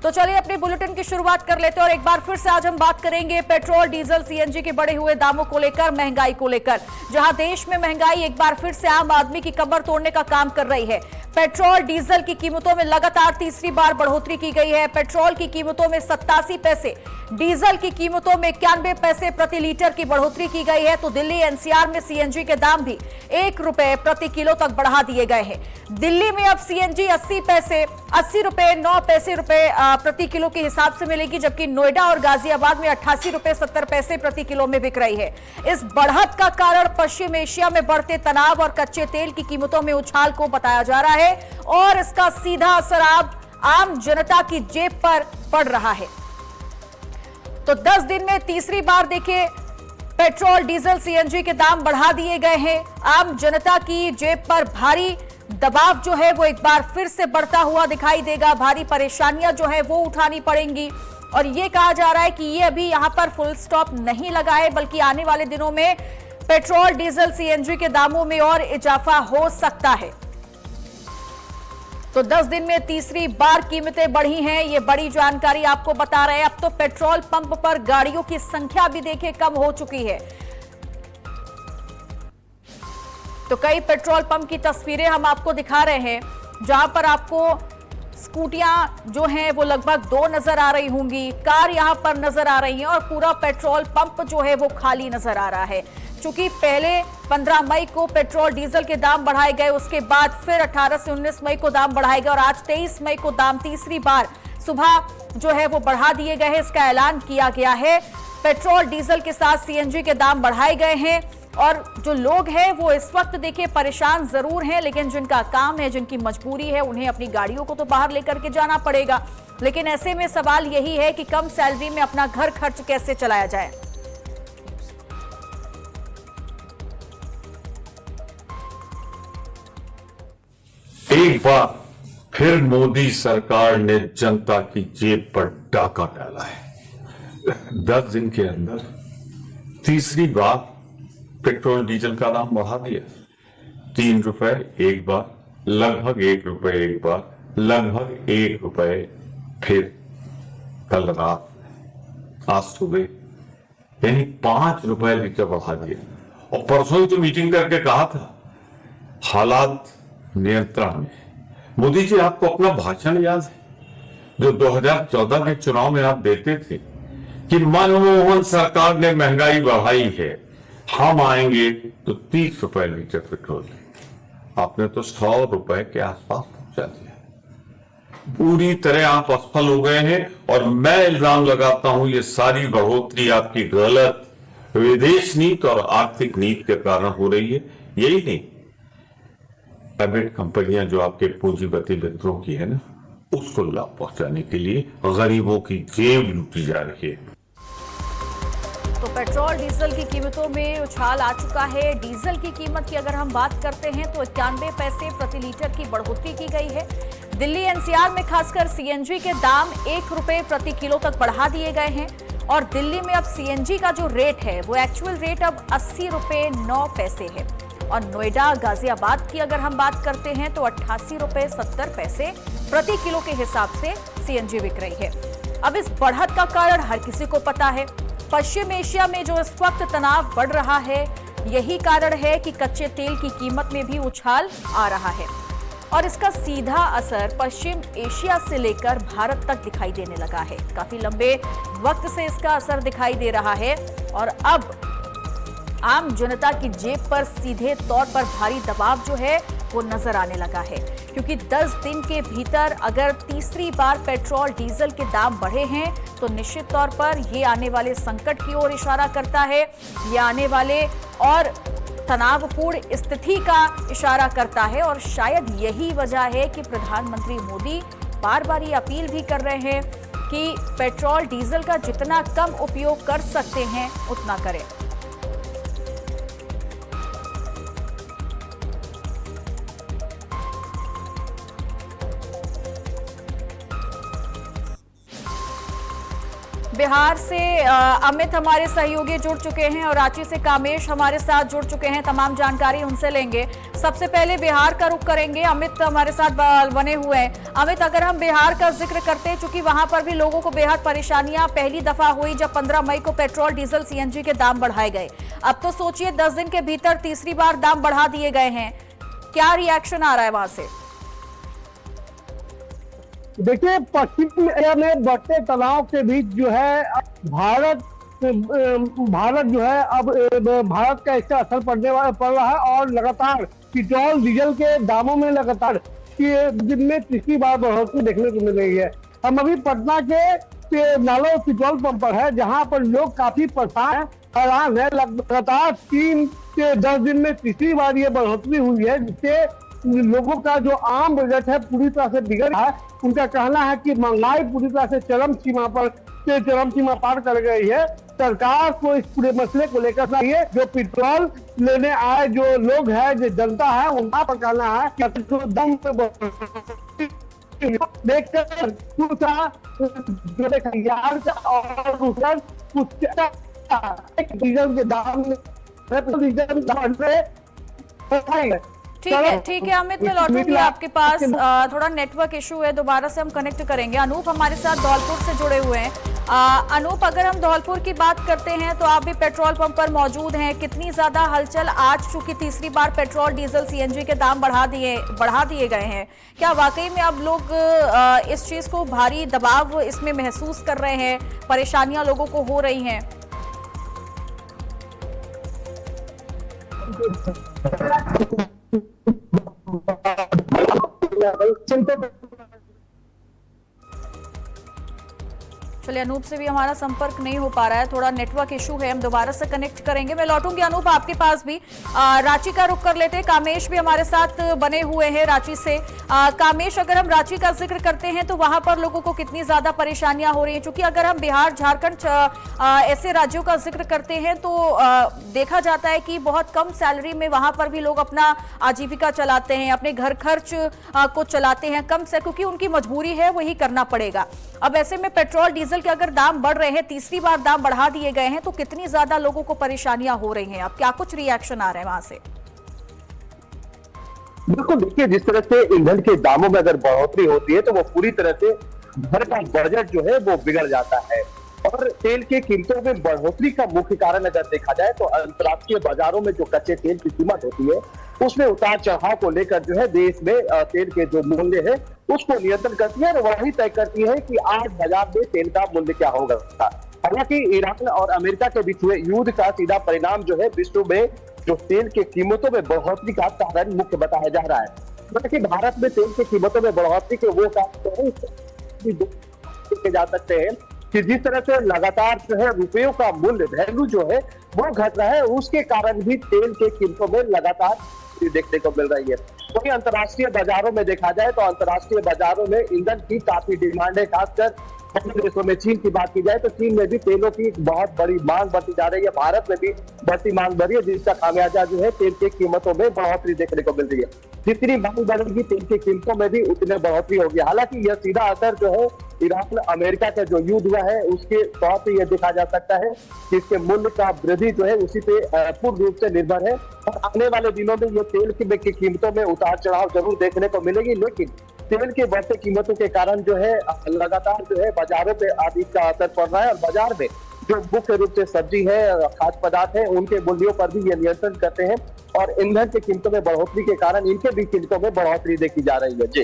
तो चलिए अपने बुलेटिन की शुरुआत कर लेते हैं और एक बार फिर से आज हम बात करेंगे पेट्रोल, डीजल, सीएनजी के बढ़े हुए दामों को लेकर, महंगाई को लेकर। जहां देश में महंगाई एक बार फिर से आम आदमी की कमर तोड़ने का काम कर रही है। पेट्रोल, डीजल की कीमतों में लगातार तीसरी बार बढ़ोतरी की गई है। पेट्रोल की कीमतों में 87 पैसे, डीजल की कीमतों में 91 पैसे प्रति लीटर की बढ़ोतरी की गई है। तो दिल्ली एनसीआर में सीएनजी के दाम भी 1 रुपए प्रति किलो तक बढ़ा दिए गए हैं। दिल्ली में अब सीएनजी 80 रुपए 9 पैसे प्रति किलो के हिसाब से मिलेगी, जबकि नोएडा और गाजियाबाद में 88 रुपए 70 पैसे प्रति किलो में बिक रही है। इस बढ़त का कारण पश्चिम एशिया में बढ़ते तनाव और कच्चे तेल की कीमतों में उछाल को बताया जा रहा है और इसका सीधा असर आम जनता की जेब पर पड़ रहा है। तो 10 दिन में तीसरी बार देखिए पेट्रोल, डीजल, सीएनजी के दाम बढ़ा दिए गए हैं। आम जनता की जेब पर भारी दबाव जो है वो एक बार फिर से बढ़ता हुआ दिखाई देगा। भारी परेशानियां जो है वो उठानी पड़ेंगी और ये कहा जा रहा है कि ये अभी यहां पर फुल स्टॉप नहीं लगा है, बल्कि आने वाले दिनों में पेट्रोल, डीजल, सीएनजी के दामों में और इजाफा हो सकता है। तो 10 दिन में तीसरी बार कीमतें बढ़ी हैं, ये बड़ी जानकारी आपको बता रहे हैं। अब तो पेट्रोल पंप पर गाड़ियों की संख्या भी देखिए कम हो चुकी है। तो कई पेट्रोल पंप की तस्वीरें हम आपको दिखा रहे हैं, जहां पर आपको स्कूटियां जो हैं वो लगभग 2 नजर आ रही होंगी, कार यहां पर नजर आ रही हैं और पूरा पेट्रोल पंप जो है वो खाली नजर आ रहा है। चूंकि पहले 15 मई को पेट्रोल, डीजल के दाम बढ़ाए गए, उसके बाद फिर 18 से 19 मई को दाम बढ़ाए गए और आज 23 मई को दाम तीसरी बार सुबह जो है वो बढ़ा दिए गए हैं। इसका ऐलान किया गया है। पेट्रोल, डीजल के साथ सीएनजी के दाम बढ़ाए गए हैं और जो लोग हैं वो इस वक्त देखिए परेशान जरूर हैं, लेकिन जिनका काम है, जिनकी मजबूरी है, उन्हें अपनी गाड़ियों को तो बाहर लेकर के जाना पड़ेगा। लेकिन ऐसे में सवाल यही है कि कम सैलरी में अपना घर खर्च कैसे चलाया जाए। एक बार फिर मोदी सरकार ने जनता की जेब पर डाका डाला है। 10 दिन के अंदर तीसरी बार पेट्रोल, डीजल का दाम बढ़ा दिया। 3 रुपए एक बार, लगभग 1 रुपए एक बार, लगभग 1 रुपए फिर कल रात, आज सुबह, यानी 5 रुपए लीटर बढ़ा दिया। और परसों ही तो मीटिंग करके कहा था हालात नियंत्रण में। मोदी जी, आपको अपना भाषण याद है जो 2014 के चुनाव में आप देते थे कि मनमोहन सरकार ने महंगाई बढ़ाई है, हम आएंगे तो 30 रुपए लीटर पेट्रोल लेंगे। आपने तो 100 रुपए के आसपास पहुंचा दिया। पूरी तरह आप असफल हो गए हैं और मैं इल्जाम लगाता हूं ये सारी बढ़ोतरी आपकी गलत विदेश नीति और आर्थिक नीति के कारण हो रही है। यही नहीं, प्राइवेट कंपनियां जो आपके पूंजीपति मित्रों की है ना, उसको लाभ पहुंचाने के लिए गरीबों की जेब लूटी जा रही है। तो पेट्रोल, डीजल की कीमतों में उछाल आ चुका है। डीजल की कीमत की अगर हम बात करते हैं तो 91 पैसे प्रति लीटर की बढ़ोतरी की गई है। दिल्ली एनसीआर में खासकर सीएनजी के दाम 1 रुपए प्रति किलो तक बढ़ा दिए गए हैं और दिल्ली में अब सीएनजी का जो रेट है वो एक्चुअल रेट अब 80 रुपए 9 पैसे है और नोएडा, गाजियाबाद की अगर हम बात करते हैं तो 88 रुपए 70 पैसे प्रति किलो के हिसाब से सीएनजी बिक रही है। अब इस बढ़त का कारण हर किसी को पता है। पश्चिम एशिया में जो इस वक्त तनाव बढ़ रहा है, यही कारण है कि कच्चे तेल की कीमत में भी उछाल आ रहा है और इसका सीधा असर पश्चिम एशिया से लेकर भारत तक दिखाई देने लगा है। काफी लंबे वक्त से इसका असर दिखाई दे रहा है और अब आम जनता की जेब पर सीधे तौर पर भारी दबाव जो है वो नजर आने लगा है, क्योंकि 10 दिन के भीतर अगर तीसरी बार पेट्रोल, डीजल के दाम बढ़े हैं तो निश्चित तौर पर ये आने वाले संकट की ओर इशारा करता है, ये आने वाले और तनावपूर्ण स्थिति का इशारा करता है। और शायद यही वजह है कि प्रधानमंत्री मोदी बार बार ये अपील भी कर रहे हैं कि पेट्रोल, डीजल का जितना कम उपयोग कर सकते हैं उतना करें। बिहार से अमित हमारे सहयोगी जुड़ चुके हैं और रांची से कामेश हमारे साथ जुड़ चुके हैं। तमाम जानकारी उनसे लेंगे। सबसे पहले बिहार का रुख करेंगे। अमित हमारे साथ बने हुए हैं। अमित, अगर हम बिहार का जिक्र करते हैं, चूंकि वहां पर भी लोगों को बेहद परेशानियां पहली दफा हुई जब 15 मई को पेट्रोल, डीजल, सीएनजी के दाम बढ़ाए गए। अब तो सोचिए 10 दिन के भीतर तीसरी बार दाम बढ़ा दिए गए हैं। क्या रिएक्शन आ रहा है वहां से? देखिए, पश्चिम एशिया में बढ़ते तनाव के बीच जो है भारत जो है अब भारत का इसका असर पड़ रहा है और लगातार पेट्रोल डीजल के दामों में लगातार दिन में तीसरी बार बढ़ोतरी देखने को मिल रही है। हम अभी पटना के नालो पेट्रोल पंप पर है, जहां पर लोग काफी परेशान है, हैरान है। लगातार 3 से 10 दिन में तीसरी बार ये बढ़ोतरी हुई है, जिससे लोगों का जो आम बजट है पूरी तरह से बिगड़ रहा है। उनका कहना है कि महंगाई पूरी तरह से चरम सीमा पार कर गई है। सरकार को इस पूरे मसले को लेकर चाहिए। जो पेट्रोल लेने आए जो लोग हैं, जो जनता है, उनका पर कहना है कि दम देखकर डीजल के दाम ठीक है अमित, मैं लौटूंगी आपके पास। थोड़ा नेटवर्क इशू है, दोबारा से हम कनेक्ट करेंगे। अनूप हमारे साथ धौलपुर से जुड़े हुए हैं। अनूप, अगर हम धौलपुर की बात करते हैं तो आप भी पेट्रोल पंप पर मौजूद हैं। कितनी ज्यादा हलचल आज, चूंकि तीसरी बार पेट्रोल, डीजल, सीएनजी के दाम बढ़ा दिए गए हैं, क्या वाकई में अब लोग इस चीज को भारी दबाव इसमें महसूस कर रहे हैं, परेशानियां लोगों को हो रही हैं? चलिए, अनूप से भी हमारा संपर्क नहीं हो पा रहा है, थोड़ा नेटवर्क इशू है। हम दोबारा से कनेक्ट करेंगे। मैं लौटूंगी अनूप आपके पास भी। रांची का रुख कर लेते हैं। कामेश भी हमारे साथ बने हुए हैं रांची से। कामेश, अगर हम रांची का जिक्र करते हैं तो वहां पर लोगों को कितनी ज्यादा परेशानियां हो रही हैं? क्योंकि अगर हम बिहार, झारखंड ऐसे राज्यों का जिक्र करते हैं तो देखा जाता है कि बहुत कम सैलरी में वहां पर भी लोग अपना आजीविका चलाते हैं, अपने घर खर्च को चलाते हैं कम से, क्योंकि उनकी मजबूरी है, वही करना पड़ेगा। अब ऐसे में पेट्रोल, डीजल के अगर दाम बढ़ रहे हैं, तीसरी बार दाम बढ़ा दिए गए हैं, तो कितनी ज्यादा लोगों को परेशानियां हो रही हैं? अब क्या कुछ रिएक्शन आ रहे हैं वहां से? बिल्कुल, देखिए, जिस तरह से ईंधन के दामों में अगर बढ़ोतरी होती है तो वो पूरी तरह से घर का बजट जो है वो बिगड़ जाता है। और तेल की कीमतों में बढ़ोतरी का मुख्य कारण अगर देखा जाए तो अंतर्राष्ट्रीय बाजारों में जो कच्चे तेल की कीमत होती है उसमें उतार चढ़ाव को लेकर जो है देश में तेल के जो मूल्य है उसको नियंत्रण करती है और वही तय करती है कि आज बाजार में तेल का मूल्य क्या होगा। हालांकि ईरान और अमेरिका के बीच हुए युद्ध का सीधा परिणाम जो है विश्व में जो तेल की कीमतों में बढ़ोतरी का कारण मुख्य बताया जा रहा है। मतलब कि भारत में तेल की कीमतों में बढ़ोतरी के वो कारण जा सकते हैं कि जिस तरह से लगातार जो है रुपयों का मूल्य, वैल्यू जो है वो घट रहा है, उसके कारण भी तेल के कीमतों में लगातार देखने को मिल रही है। वही अंतर्राष्ट्रीय बाजारों में देखा जाए तो अंतर्राष्ट्रीय बाजारों में ईंधन की काफी डिमांड है। खासकर देशों में चीन की बात की जाए तो चीन में भी तेलों की बहुत बड़ी मांग बढ़ती जा रही है। भारत में भी बढ़ती मांग बढ़ी है, जिसका खामियाजा जो है तेल की कीमतों में बढ़ोतरी देखने को मिल रही है। जितनी मांग बढ़ेगी तेल की कीमतों में भी उतनी बढ़ोतरी होगी। हालांकि यह सीधा असर जो है ईरान अमेरिका का जो युद्ध हुआ है उसके तौर पर यह देखा जा सकता है कि इसके मूल्य का वृद्धि जो है उसी पे पूर्ण रूप से निर्भर है। और आने वाले दिनों में ये तेल की कीमतों में उतार चढ़ाव जरूर देखने को मिलेगी, लेकिन तेल के बढ़ते कीमतों के कारण जो है लगातार जो है बाजारों पे आदि का असर पड़ रहा है और बाजार में जो मुख्य रूप से सब्जी है, खाद्य पदार्थ है, उनके मूल्यों पर भी ये नियंत्रण करते हैं और ईंधन की कीमतों में बढ़ोतरी के कारण इनके भी कीमतों में बढ़ोतरी देखी जा रही है। जी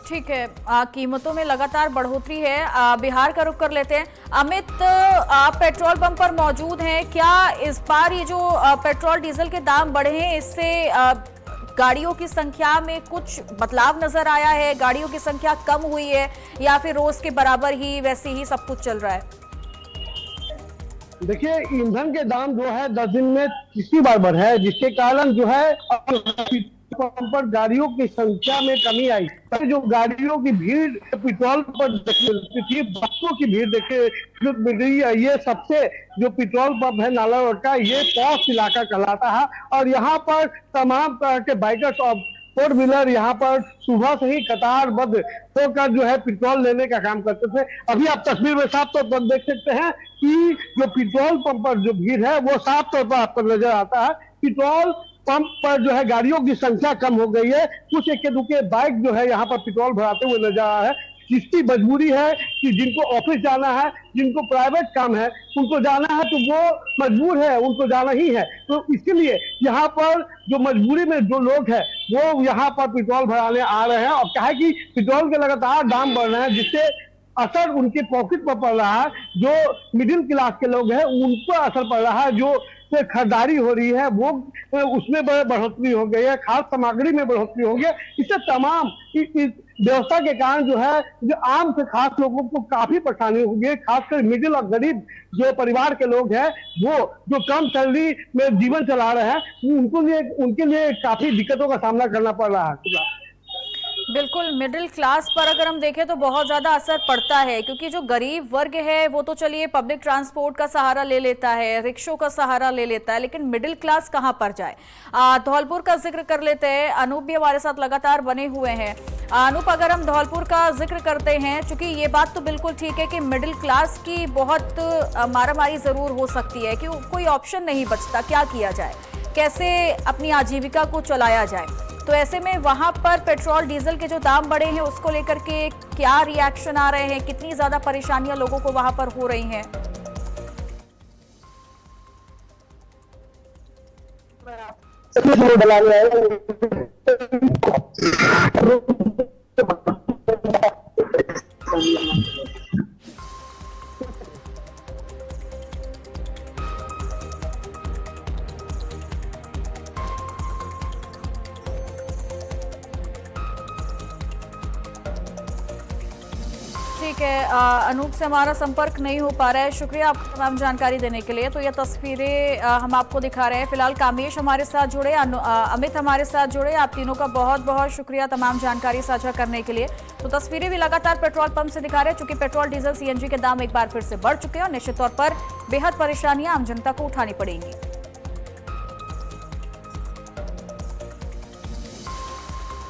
ठीक है, कीमतों में लगातार बढ़ोतरी है। बिहार का रुख कर लेते हैं। अमित, आप पेट्रोल पंप पर मौजूद हैं। क्या इस बार ये जो पेट्रोल डीजल के दाम बढ़े हैं इससे गाड़ियों की संख्या में कुछ बदलाव नजर आया है? गाड़ियों की संख्या कम हुई है या फिर रोज के बराबर ही वैसे ही सब कुछ चल रहा है? देखिए, ईंधन के दाम जो है 10 दिन में तीसरी बार बढ़े हैं, जिसके कारण जो है पंप पर गाड़ियों की संख्या में कमी आई। जो गाड़ियों की भीड़ पेट्रोल पर थी, बसों की भीड़ देखे मिल रही है। ये सबसे जो पेट्रोल पंप है नाला रोड का, ये पॉश इलाका कहलाता है और यहाँ पर तमाम तरह के बाइकर्स और फोर व्हीलर यहाँ पर सुबह से ही कतारबद्ध होकर जो है पेट्रोल लेने का काम करते थे। अभी आप तस्वीर में साफ तौर पर देख सकते हैं कि जो पेट्रोल पंप पर जो भीड़ है वो साफ तौर पर आपको नजर आता है। पेट्रोल पंप पर जो है गाड़ियों की संख्या कम हो गई है। कुछ इक्के दुक्के बाइक जो है यहाँ पर पेट्रोल भराते हुए नजर आ रहा है। इसकी मजबूरी है कि जिनको ऑफिस जाना है, जिनको प्राइवेट काम है, उनको जाना है तो वो मजबूर है, उनको जाना ही है। तो इसके लिए यहाँ पर जो मजबूरी में जो लोग हैं वो यहाँ पर पेट्रोल भराने आ रहे हैं। और क्या है कि पेट्रोल के लगातार दाम बढ़ रहे हैं, जिससे असर उनके पॉकेट पर पड़ रहा है। जो मिडिल क्लास के लोग हैं उन पर असर पड़ रहा है। जो खरीदारी हो रही है वो उसमें बढ़ोतरी हो गई है, खाद्य सामग्री में बढ़ोतरी हो गई है। इससे तमाम इस व्यवस्था के कारण जो है जो आम से खास लोगों को काफी परेशानी होगी है। खासकर मिडिल और गरीब जो परिवार के लोग हैं वो जो कम सैलरी में जीवन चला रहे हैं उनके लिए काफी दिक्कतों का सामना करना पड़ रहा है। बिल्कुल, मिडिल क्लास पर अगर हम देखें तो बहुत ज़्यादा असर पड़ता है, क्योंकि जो गरीब वर्ग है वो तो चलिए पब्लिक ट्रांसपोर्ट का सहारा ले लेता है, रिक्शों का सहारा ले लेता है, लेकिन मिडिल क्लास कहाँ पर जाए। धौलपुर का जिक्र कर लेते हैं, अनूप भी हमारे साथ लगातार बने हुए हैं। अनूप, अगर हम धौलपुर का जिक्र करते हैं, चूंकि ये बात तो बिल्कुल ठीक है कि मिडिल क्लास की बहुत मारामारी ज़रूर हो सकती है कि कोई ऑप्शन नहीं बचता, क्या किया जाए, कैसे अपनी आजीविका को चलाया जाए। तो ऐसे में वहां पर पेट्रोल डीजल के जो दाम बढ़े हैं उसको लेकर के क्या रिएक्शन आ रहे हैं, कितनी ज्यादा परेशानियां लोगों को वहां पर हो रही हैं? ठीक है, अनूप से हमारा संपर्क नहीं हो पा रहा है। शुक्रिया आपको तमाम जानकारी देने के लिए। तो ये तस्वीरें हम आपको दिखा रहे हैं। फिलहाल कामेश हमारे साथ जुड़े, अमित हमारे साथ जुड़े। आप तीनों का बहुत बहुत शुक्रिया तमाम जानकारी साझा करने के लिए। तो तस्वीरें भी लगातार पेट्रोल पंप से दिखा रहे हैं, चूंकि पेट्रोल डीजल सीएनजी के दाम एक बार फिर से बढ़ चुके हैं और निश्चित तौर पर बेहद परेशानियां आम जनता को उठानी पड़ेंगी।